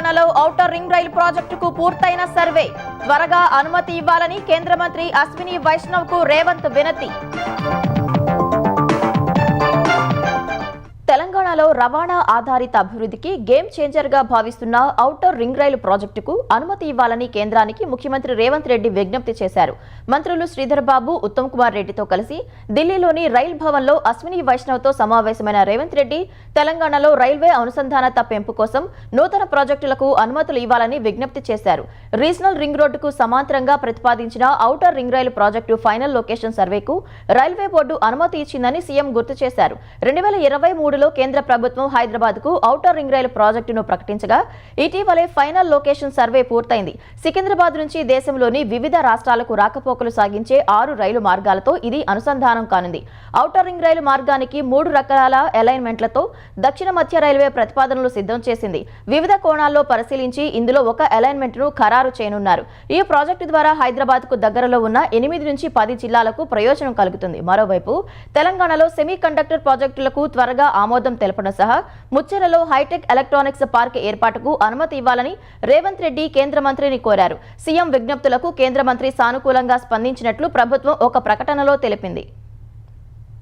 తెలంగాణలో outer ring రైలు ప్రాజెక్టుకు పూర్తయిన సర్వే త్వరగా అనుమతి ఇవ్వాలని కేంద్ర మంత్రి అశ్విని వైష్ణవ్కు రేవంత్ వినతి. తెలంగాణలో రవాణా ఆధారిత అభివృద్ధికి గేమ్ చేంజర్ గా భావిస్తున్న ఔటర్ రింగ్ రైలు ప్రాజెక్టుకు అనుమతి ఇవ్వాలని కేంద్రానికి ముఖ్యమంత్రి రేవంత్ రెడ్డి విజ్ఞప్తి చేశారు. మంత్రులు శ్రీధర్ బాబు, ఉత్తమ్ కుమార్ రెడ్డితో కలిసి ఢిల్లీలోని రైల్ భవన్లో అశ్విని వైష్ణవ్తో సమావేశమైన రేవంత్ రెడ్డి తెలంగాణలో రైల్వే అనుసంధానత పెంపు కోసం నూతన ప్రాజెక్టులకు అనుమతులు ఇవ్వాలని విజ్ఞప్తి చేశారు. రీజనల్ రింగ్ రోడ్డుకు సమాంతరంగా ప్రతిపాదించిన outer ring rail project final location సర్వేకు రైల్వే బోర్డు అనుమతి ఇచ్చిందని సీఎం గుర్తు చేశారు. 2023 కేంద్ర ప్రభుత్వం హైదరాబాద్ కు ఔటర్ రింగ్ రైలు ప్రాజెక్టును ప్రకటించగా ఇటీవలే ఫైనల్ లొకేషన్ సర్వే పూర్తయింది. సికింద్రాబాద్ నుంచి దేశంలోని వివిధ రాష్ట్రాలకు రాకపోకలు సాగించే 6 రైలు మార్గాలతో ఇది అనుసంధానం కానుంది. ఔటర్ రింగ్ రైలు మార్గానికి 3 రకాల అలైన్మెంట్లతో దక్షిణ మధ్య రైల్వే ప్రతిపాదనలు సిద్ధం చేసింది. వివిధ కోణాల్లో పరిశీలించి ఇందులో ఒక అలైన్మెంట్ ను ఖరారు చేయనున్నారు. ఈ ప్రాజెక్టు ద్వారా హైదరాబాద్ కు దగ్గరలో ఉన్న 8 నుంచి 10 జిల్లాలకు ప్రయోజనం కలుగుతుంది. మరోవైపు తెలంగాణలో సెమీ కండక్టర్ ప్రాజెక్టులకు త్వరగా ఆమోదం తెలపడం సహా ముచ్చెరలో హైటెక్ ఎలక్ట్రానిక్స్ పార్క్ ఏర్పాటుకు అనుమతి ఇవ్వాలని రేవంత్ రెడ్డి కేంద్ర మంత్రిని కోరారు. సీఎం విజ్ఞప్తులకు కేంద్ర మంత్రి సానుకూలంగా స్పందించినట్లు ప్రభుత్వం ఒక ప్రకటనలో తెలిపింది.